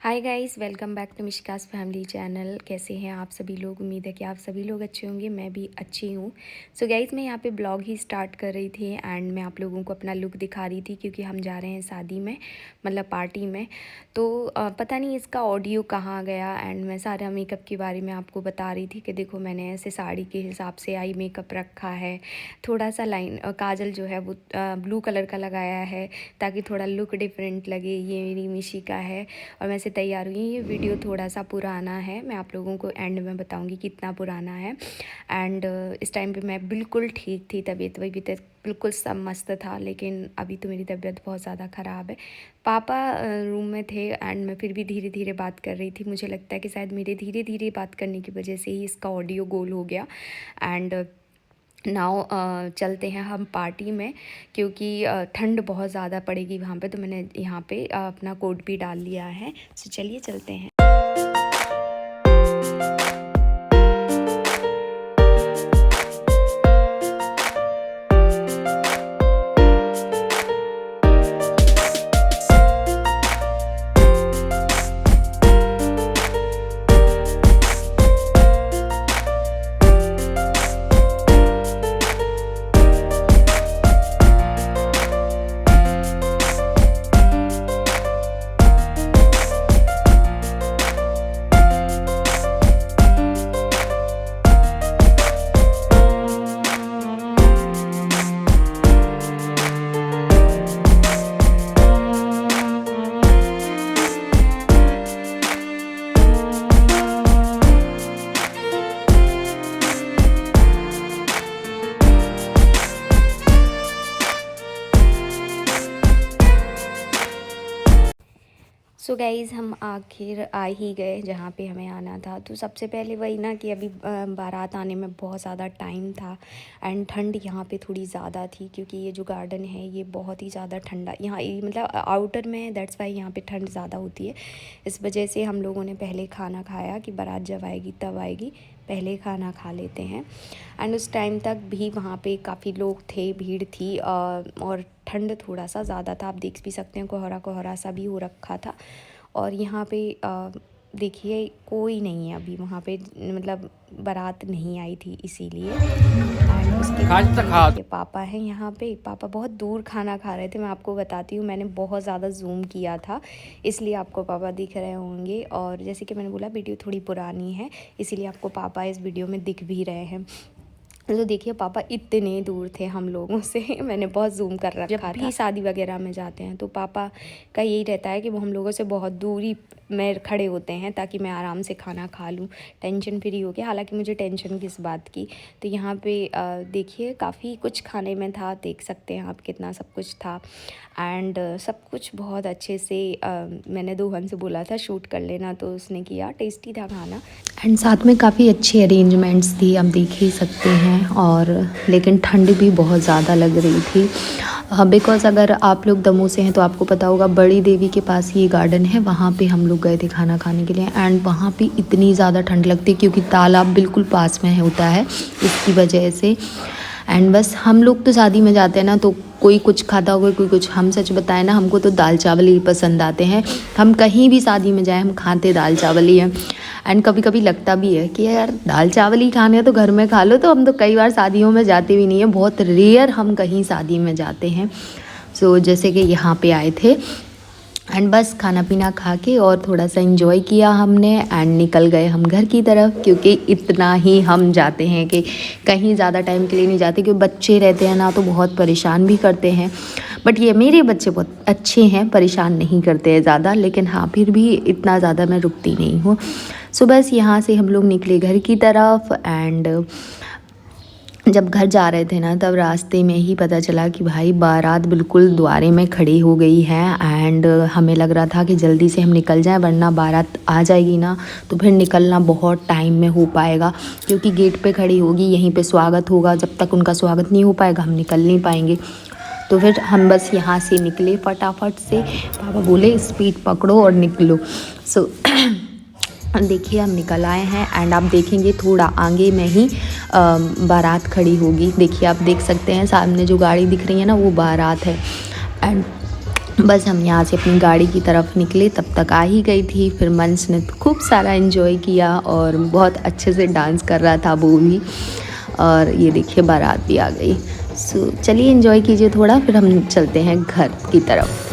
Hi guys, welcome back to Mishka's family channel. कैसे हैं आप सभी लोग? उम्मीद है कि आप सभी लोग अच्छे होंगे। मैं भी अच्छी हूँ। सो गाइस, मैं यहाँ पे ब्लॉग ही स्टार्ट कर रही थी एंड मैं आप लोगों को अपना लुक दिखा रही थी क्योंकि हम जा रहे हैं शादी में, मतलब पार्टी में। तो पता नहीं इसका ऑडियो कहाँ गया एंड मैं सारा मेकअप के बारे में आपको बता रही थी कि देखो मैंने ऐसे साड़ी के हिसाब से आई मेकअप रखा है। थोड़ा सा लाइन काजल जो है वो ब्लू कलर का लगाया है ताकि थोड़ा लुक डिफरेंट लगे। ये मेरी मिशी का है और मैं से तैयार हुई। ये वीडियो थोड़ा सा पुराना है, मैं आप लोगों को एंड में बताऊंगी कितना पुराना है। एंड इस टाइम पे मैं बिल्कुल ठीक थी, तबीयत वबीयत बिल्कुल सब मस्त था, लेकिन अभी तो मेरी तबीयत बहुत ज़्यादा ख़राब है। पापा रूम में थे एंड मैं फिर भी धीरे धीरे बात कर रही थी। मुझे लगता है कि शायद मेरे धीरे धीरे बात करने की वजह से ही इसका ऑडियो गोल हो गया। एंड नाउ चलते हैं हम पार्टी में क्योंकि ठंड बहुत ज़्यादा पड़ेगी वहाँ पे। तो मैंने यहाँ पे अपना कोट भी डाल लिया है। सो चलिए चलते हैं। सो गाइज़, हम आखिर आ ही गए जहाँ पे हमें आना था। तो सबसे पहले वही ना कि अभी बारात आने में बहुत ज़्यादा टाइम था एंड ठंड यहाँ पे थोड़ी ज़्यादा थी क्योंकि ये जो गार्डन है ये बहुत ही ज़्यादा ठंडा यहाँ मतलब आउटर में, दैट्स वाई यहाँ पे ठंड ज़्यादा होती है। इस वजह से हम लोगों ने पहले खाना खाया कि बारात जब आएगी तब आएगी, पहले खाना खा लेते हैं। एंड उस टाइम तक भी वहाँ पे काफ़ी लोग थे, भीड़ थी और ठंड थोड़ा सा ज़्यादा था। आप देख भी सकते हैं कोहरा कोहरा सा भी हो रखा था। और यहाँ पे देखिए कोई नहीं है अभी वहाँ पे, मतलब बारात नहीं आई थी इसीलिए। एंड उसके बाद देखिए पापा हैं यहाँ पे। पापा बहुत दूर खाना खा रहे थे, मैं आपको बताती हूँ। मैंने बहुत ज़्यादा जूम किया था इसलिए आपको पापा दिख रहे होंगे। और जैसे कि मैंने बोला वीडियो थोड़ी पुरानी है इसीलिए आपको पापा इस वीडियो में दिख भी रहे हैं। तो देखिए पापा इतने दूर थे हम लोगों से मैंने बहुत जूम कर रखा था। जब भी शादी वगैरह में जाते हैं तो पापा का यही रहता है कि वो हम लोगों से बहुत दूरी में खड़े होते हैं ताकि मैं आराम से खाना खा लूँ, टेंशन फ्री हो के। हालांकि मुझे टेंशन किस बात की। तो यहाँ पे देखिए काफ़ी कुछ खाने में था, देख सकते हैं आप कितना सब कुछ था। एंड सब कुछ बहुत अच्छे से मैंने दोहन से बोला था शूट कर लेना तो उसने किया। टेस्टी था खाना एंड साथ में काफ़ी अच्छी अरेंजमेंट्स थी, आप देख ही सकते हैं। और लेकिन ठंड भी बहुत ज़्यादा लग रही थी बिकॉज़ अगर आप लोग दमोह से हैं तो आपको पता होगा बड़ी देवी के पास ये गार्डन है, वहाँ पे हम लोग गए थे खाना खाने के लिए। एंड वहाँ पे इतनी ज़्यादा ठंड लगती है क्योंकि तालाब बिल्कुल पास में होता है, इसकी वजह से। एंड बस हम लोग तो शादी में जाते हैं ना तो कोई कुछ खाता होगा कोई कुछ। हम सच बताएं ना, हमको तो दाल चावल ही पसंद आते हैं। हम कहीं भी शादी में जाएं हम खाते दाल चावल ही हैं। एंड कभी कभी लगता भी है कि यार दाल चावल ही खाने हैं तो घर में खा लो। तो हम तो कई बार शादियों में जाते भी नहीं हैं, बहुत रेयर हम कहीं शादी में जाते हैं। सो जैसे कि यहाँ पे आए थे एंड बस खाना पीना खा के और थोड़ा सा एंजॉय किया हमने एंड निकल गए हम घर की तरफ। क्योंकि इतना ही हम जाते हैं कि कहीं ज़्यादा टाइम के लिए नहीं जाते, क्योंकि बच्चे रहते हैं ना तो बहुत परेशान भी करते हैं। बट ये मेरे बच्चे बहुत अच्छे हैं, परेशान नहीं करते हैं ज़्यादा, लेकिन हाँ फिर भी इतना ज़्यादा मैं रुकती नहीं हूँ। सो बस यहाँ से हम लोग निकले घर की तरफ। एंड जब घर जा रहे थे ना तब रास्ते में ही पता चला कि भाई बारात बिल्कुल द्वारे में खड़ी हो गई है। एंड हमें लग रहा था कि जल्दी से हम निकल जाएं वरना बारात आ जाएगी ना तो फिर निकलना बहुत टाइम में हो पाएगा, क्योंकि गेट पे खड़ी होगी, यहीं पे स्वागत होगा। जब तक उनका स्वागत नहीं हो पाएगा हम निकल नहीं पाएंगे। तो फिर हम बस यहाँ से निकले फटाफट से। पापा बोले स्पीड पकड़ो और निकलो। सो देखिए हम निकल आए हैं एंड आप देखेंगे थोड़ा आगे में ही बारात खड़ी होगी। देखिए आप देख सकते हैं सामने जो गाड़ी दिख रही है ना वो बारात है। एंड बस हम यहाँ से अपनी गाड़ी की तरफ निकले तब तक आ ही गई थी। फिर मंच ने खूब सारा एंजॉय किया और बहुत अच्छे से डांस कर रहा था वो भी। और ये देखिए बारात भी आ गई। सो चलिए एंजॉय कीजिए थोड़ा, फिर हम चलते हैं घर की तरफ।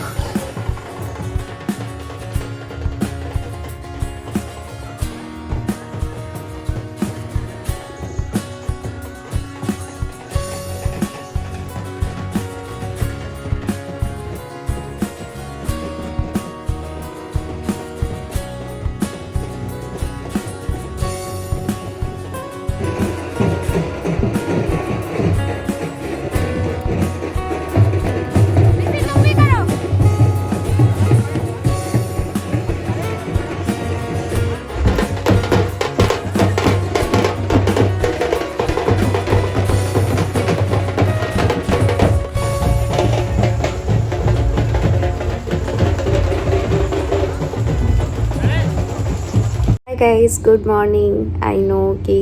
Hi guys, good morning. I know कि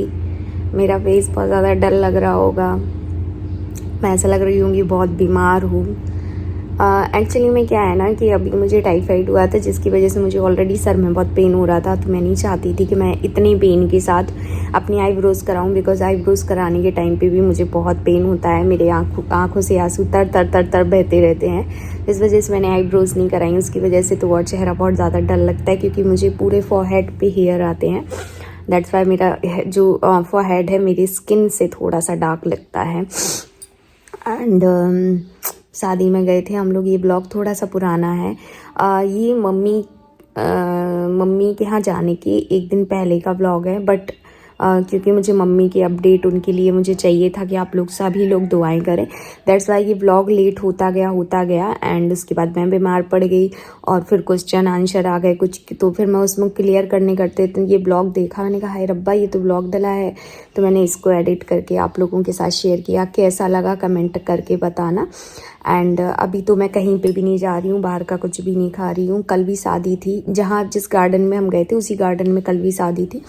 मेरा फेस बहुत ज़्यादा डल लग रहा होगा, मैं ऐसा लग रही हूँ कि बहुत बीमार हूँ। एक्चुअली में क्या है ना कि अभी मुझे टाइफाइड हुआ था, जिसकी वजह से मुझे ऑलरेडी सर में बहुत पेन हो रहा था। तो मैं नहीं चाहती थी कि मैं इतनी पेन के साथ अपनी आईब्रोज़ कराऊं, बिकॉज आईब्रोज़ कराने के टाइम पे भी मुझे बहुत पेन होता है। मेरे आँखों से आंसू तर तर तर तर बहते रहते हैं। इस वजह से मैंने आईब्रोज़ नहीं कराई। उसकी वजह से तो और चेहरा बहुत ज़्यादा डल लगता है, क्योंकि मुझे पूरे फॉरहेड पे हेयर आते हैं। दैट्स वाई मेरा जो फॉरहेड है मेरी स्किन से थोड़ा सा डार्क लगता है। एंड शादी में गए थे हम लोग। ये ब्लॉग थोड़ा सा पुराना है। ये मम्मी के यहाँ जाने के एक दिन पहले का ब्लॉग है, बट क्योंकि मुझे मम्मी की अपडेट उनके लिए मुझे चाहिए था कि आप लोग सभी लोग दुआएं करें। दैट्स वाई ये ब्लॉग लेट होता गया। एंड उसके बाद मैं बीमार पड़ गई और फिर क्वेश्चन आंसर आ गए कुछ, तो फिर मैं उसमें क्लियर करते ये ब्लॉग देखा। मैंने कहा हाय रब्बा, ये तो ब्लॉग डला है। तो मैंने इसको एडिट करके आप लोगों के साथ शेयर किया। कैसा लगा कमेंट करके बताना। एंड अभी तो मैं कहीं पे भी नहीं जा रही हूँ, बाहर का कुछ भी नहीं खा रही हूँ। कल भी शादी थी, जिस गार्डन में हम गए थे उसी गार्डन में कल भी शादी थी।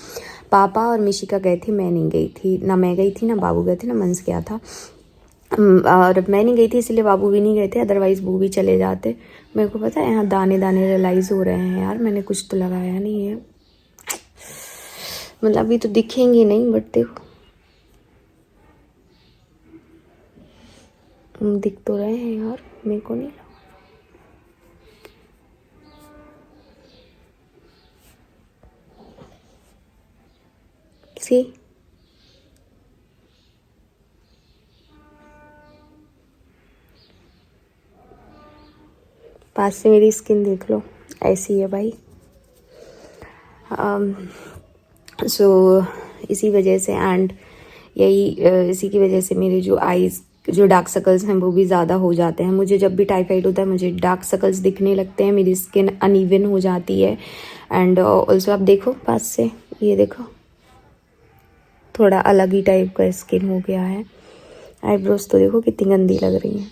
पापा और मिशिका गए थे, मैं नहीं गई थी। ना मैं गई थी, ना बाबू गए थे, ना मंस गया था। और मैं नहीं गई थी इसलिए बाबू भी नहीं गए थे, अदरवाइज़ वो भी चले जाते। मेरे को पता है यहाँ दाने दाने रियलाइज़ हो रहे हैं यार, मैंने कुछ तो लगाया नहीं है। मतलब अभी तो दिखेंगे नहीं, बट देखो दिख तो रहे हैं यार, मेरे को नहीं लगा। सी पास से मेरी स्किन देख लो, ऐसी है भाई। सो इसी वजह से एंड इसी की वजह से मेरे जो आईज़ जो डार्क सर्कल्स हैं वो भी ज़्यादा हो जाते हैं। मुझे जब भी टाइफाइड होता है मुझे डार्क सर्कल्स दिखने लगते हैं, मेरी स्किन अनइवन हो जाती है। एंड ऑल्सो आप देखो पास से, ये देखो थोड़ा अलग ही टाइप का स्किन हो गया है। आईब्रोज तो देखो कितनी गंदी लग रही हैं।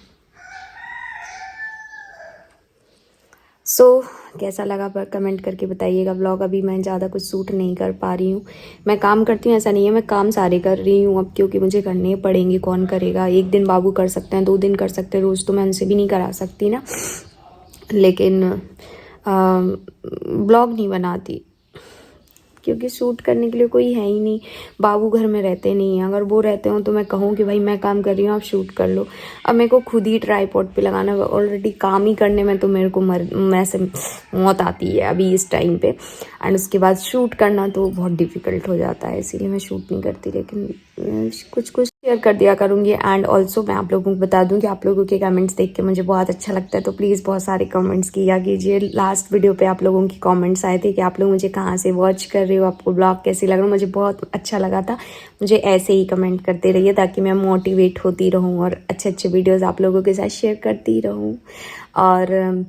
कैसा लगा पर कमेंट करके बताइएगा। ब्लॉग अभी मैं ज़्यादा कुछ शूट नहीं कर पा रही हूँ। मैं काम करती हूँ, ऐसा नहीं है, मैं काम सारे कर रही हूँ अब, क्योंकि मुझे करने पड़ेंगे। कौन करेगा? एक दिन बाबू कर सकते हैं, 2 दिन कर सकते हैं, रोज़ तो मैं उनसे भी नहीं करा सकती ना। लेकिन ब्लॉग नहीं बनाती क्योंकि शूट करने के लिए कोई है ही नहीं। बाबू घर में रहते नहीं हैं, अगर वो रहते हो तो मैं कहूँ कि भाई मैं काम कर रही हूँ, आप शूट कर लो। अब मेरे को खुद ही ट्राईपॉड पे लगाना, ऑलरेडी काम ही करने में तो मेरे को मौत आती है अभी इस टाइम पे। एंड उसके बाद शूट करना तो बहुत डिफ़िकल्ट हो जाता है, इसीलिए मैं शूट नहीं करती। लेकिन कुछ शेयर कर दिया करूँगी। एंड ऑल्सो मैं आप लोगों को बता दूँ कि आप लोगों के कमेंट्स देख के मुझे बहुत अच्छा लगता है, तो प्लीज़ बहुत सारे कमेंट्स किया कीजिए। लास्ट वीडियो पे आप लोगों की कमेंट्स आए थे कि आप लोग मुझे कहाँ से वॉच कर रहे हो, आपको ब्लॉग कैसे लग रहा है। मुझे बहुत अच्छा लगा था। मुझे ऐसे ही कमेंट करते रहिए ताकि मैं मोटिवेट होती रहूँ और अच्छे अच्छे वीडियोज़ आप लोगों के साथ शेयर करती रहूँ। और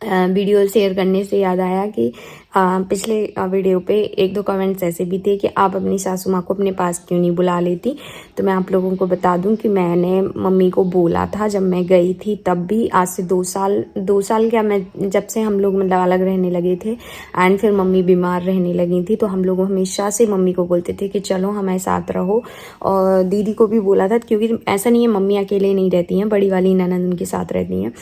वीडियो शेयर करने से याद आया कि पिछले वीडियो पे एक दो कमेंट्स ऐसे भी थे कि आप अपनी सासू माँ को अपने पास क्यों नहीं बुला लेती। तो मैं आप लोगों को बता दूं कि मैंने मम्मी को बोला था जब मैं गई थी, तब भी आज से 2 साल क्या, मैं जब से हम लोग मतलब अलग रहने लगे थे एंड फिर मम्मी बीमार रहने लगी थी, तो हम लोग हमेशा से मम्मी को बोलते थे कि चलो हमारे साथ रहो। और दीदी को भी बोला था, क्योंकि ऐसा नहीं है मम्मी अकेले नहीं रहती हैं, बड़ी वाली ननद उनके साथ रहती हैं।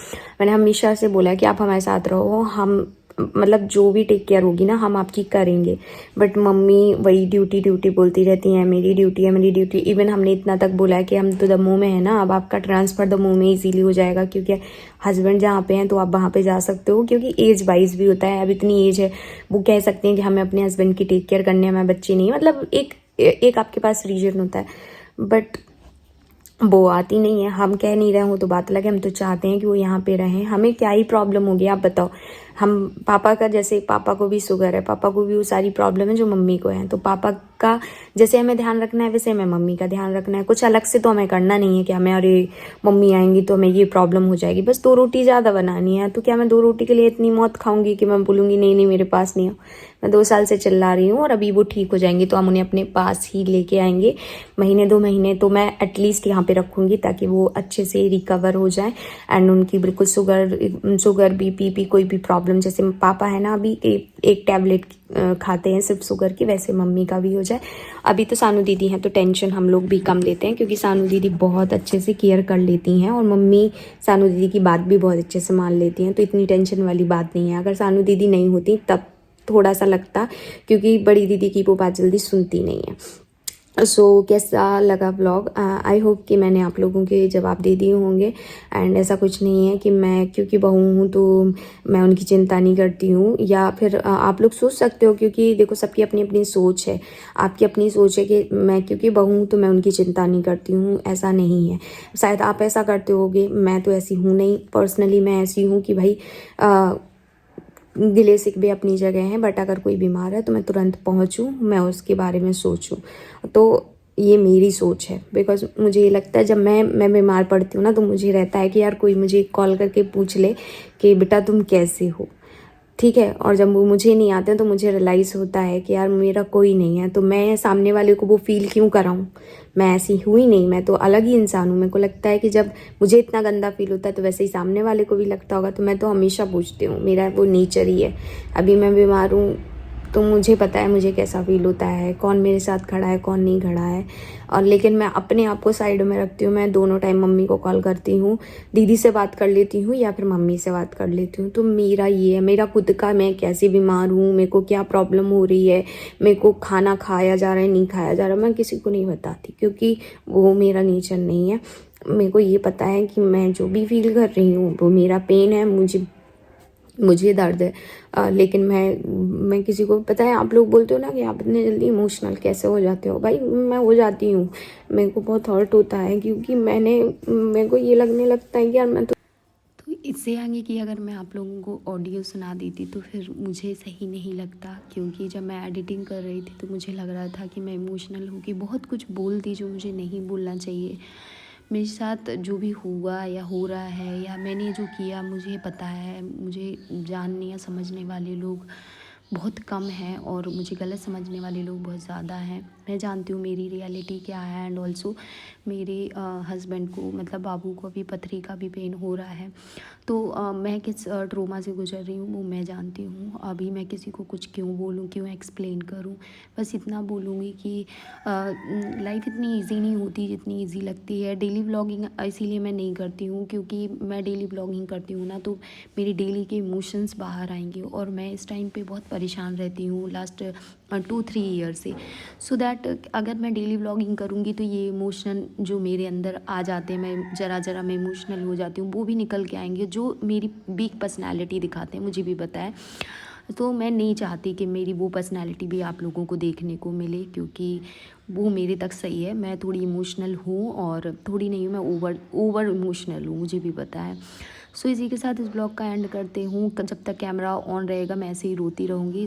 मैंने हमेशा से बोला कि आप हमारे साथ रहो, हम मतलब जो भी टेक केयर होगी ना हम आपकी करेंगे। बट मम्मी वही ड्यूटी ड्यूटी बोलती रहती हैं, मेरी ड्यूटी है मेरी ड्यूटी। इवन हमने इतना तक बोला है कि हम तो दमोह में है ना, अब आपका ट्रांसफ़र दमोह में इजीली हो जाएगा, क्योंकि हस्बैंड जहाँ पे हैं तो आप वहाँ पे जा सकते हो, क्योंकि एज वाइज भी होता है। अब इतनी एज है, वो कह सकते हैं कि हमें अपने हस्बैंड की टेक केयर करने, हमें बच्चे नहीं, मतलब एक आपके पास रीजन होता है। बट वो आती नहीं है, हम कह नहीं रहे हो तो बात अलग है, हम तो चाहते हैं कि वो यहाँ पे रहें। हमें क्या ही प्रॉब्लम होगी आप बताओ। हम पापा का, जैसे पापा को भी शुगर है, पापा को भी वो सारी प्रॉब्लम है जो मम्मी को है, तो पापा का जैसे हमें ध्यान रखना है वैसे हमें मम्मी का ध्यान रखना है। कुछ अलग से तो हमें करना नहीं है कि हमें अरे मम्मी आएंगी तो हमें ये प्रॉब्लम हो जाएगी। बस 2 रोटी ज़्यादा बनानी है, तो क्या मैं 2 रोटी के लिए इतनी मौत खाऊंगी कि मैं बोलूँगी नहीं नहीं मेरे पास नहीं हो। मैं 2 साल से चिल्ला रही हूँ और अभी वो ठीक हो जाएंगी तो हम उन्हें अपने पास ही लेके आएंगे। महीने 2 महीने तो मैं एटलीस्ट यहाँ पे रखूँगी ताकि वो अच्छे से रिकवर हो जाए एंड उनकी बिल्कुल शुगर बीपी कोई भी प्रॉब्लम, जैसे पापा है ना अभी एक टैबलेट खाते हैं सिर्फ शुगर की, वैसे मम्मी का भी हो जाए। अभी तो सानू दीदी हैं तो टेंशन हम लोग भी कम लेते हैं, क्योंकि सानू दीदी बहुत अच्छे से केयर कर लेती हैं और मम्मी सानू दीदी की बात भी बहुत अच्छे से मान लेती हैं, तो इतनी टेंशन वाली बात नहीं है। अगर सानू दीदी नहीं होती तब थोड़ा सा लगता, क्योंकि बड़ी दीदी की वो बात जल्दी सुनती नहीं है। सो कैसा लगा व्लॉग? आई होप कि मैंने आप लोगों के जवाब दे दिए होंगे। एंड ऐसा कुछ नहीं है कि मैं क्योंकि बहू हूँ तो मैं उनकी चिंता नहीं करती हूँ, या फिर आप लोग सोच सकते हो, क्योंकि देखो सबकी अपनी अपनी सोच है। आपकी अपनी सोच है कि मैं क्योंकि बहू हूँ तो मैं उनकी चिंता नहीं करती हूँ, ऐसा नहीं है। शायद आप ऐसा करते होगे, मैं तो ऐसी हूँ नहीं। पर्सनली मैं ऐसी हूँ कि भाई गिले शिकवे अपनी जगह हैं, बट अगर कोई बीमार है तो मैं तुरंत पहुंचूं, मैं उसके बारे में सोचूं। तो ये मेरी सोच है, बिकॉज मुझे ये लगता है जब मैं बीमार पड़ती हूँ ना तो मुझे रहता है कि यार कोई मुझे कॉल करके पूछ ले कि बेटा तुम कैसे हो, ठीक है। और जब वो मुझे नहीं आते हैं तो मुझे रियलाइज़ होता है कि यार मेरा कोई नहीं है, तो मैं सामने वाले को वो फील क्यों कराऊँ। मैं ऐसी हुई नहीं, मैं तो अलग ही इंसान हूँ। मेरे को लगता है कि जब मुझे इतना गंदा फील होता है तो वैसे ही सामने वाले को भी लगता होगा, तो मैं तो हमेशा पूछती हूँ, मेरा वो नेचर ही है। अभी मैं बीमार हूँ तो मुझे पता है मुझे कैसा फील होता है, कौन मेरे साथ खड़ा है कौन नहीं खड़ा है। और लेकिन मैं अपने आप को साइड में रखती हूँ, मैं दोनों टाइम मम्मी को कॉल करती हूँ, दीदी से बात कर लेती हूँ या फिर मम्मी से बात कर लेती हूँ। तो मेरा ये है, मेरा खुद का, मैं कैसे बीमार हूँ, मेरे को क्या प्रॉब्लम हो रही है, मेरे को खाना खाया जा रहा है नहीं खाया जा रहा, मैं किसी को नहीं बताती, क्योंकि वो मेरा नेचर नहीं है। मेरे को ये पता है कि मैं जो भी फील कर रही हूँ वो मेरा पेन है, मुझे दर्द है। लेकिन मैं किसी को, पता है आप लोग बोलते हो ना कि आप इतने जल्दी इमोशनल कैसे हो जाते हो, भाई मैं हो जाती हूँ। मेरे को बहुत हर्ट होता है, क्योंकि मेरे को ये लगने लगता है कि यार मैं तो इससे आगे कि अगर मैं आप लोगों को ऑडियो सुना देती तो फिर मुझे सही नहीं लगता, क्योंकि जब मैं एडिटिंग कर रही थी तो मुझे लग रहा था कि मैं इमोशनल होकर बहुत कुछ बोल दी जो मुझे नहीं बोलना चाहिए। मेरे साथ जो भी हुआ या हो रहा है या मैंने जो किया, मुझे पता है, मुझे जानने या समझने वाले लोग बहुत कम हैं और मुझे गलत समझने वाले लोग बहुत ज़्यादा हैं। मैं जानती हूँ मेरी रियलिटी क्या है, एंड ऑल्सो मेरे हस्बैंड को, मतलब बाबू को अभी पथरी का भी पेन हो रहा है। तो मैं किस ट्रोमा से गुजर रही हूँ वो मैं जानती हूँ। अभी मैं किसी को कुछ क्यों बोलूँ, क्यों एक्सप्लेन करूँ। बस इतना बोलूँगी कि लाइफ इतनी इजी नहीं होती जितनी इजी लगती है। डेली व्लॉगिंग इसीलिए मैं नहीं करती हूँ, क्योंकि मैं डेली व्लॉगिंग करती हूँ ना तो मेरी डेली के इमोशंस बाहर आएंगे, और मैं इस टाइम पे बहुत परेशान रहती हूँ लास्ट 2-3 ईयर से। सो दैट अगर मैं डेली व्लॉगिंग करूँगी तो ये इमोशन जो मेरे अंदर आ जाते हैं, मैं ज़रा मैं इमोशनल हो जाती हूँ, वो भी निकल के आएंगे, जो मेरी वीक पर्सनैलिटी दिखाते हैं, मुझे भी पता है। तो मैं नहीं चाहती कि मेरी वो पर्सनैलिटी भी आप लोगों को देखने को मिले, क्योंकि वो मेरे तक सही है। मैं थोड़ी इमोशनल हूँ, और थोड़ी नहीं हूँ, मैं ओवर इमोशनल हूँ, मुझे भी पता है। सो इसी के साथ इस ब्लॉग का एंड करते हूँ। जब तक कैमरा ऑन रहेगा मैं ऐसे ही रोती रहूँगी।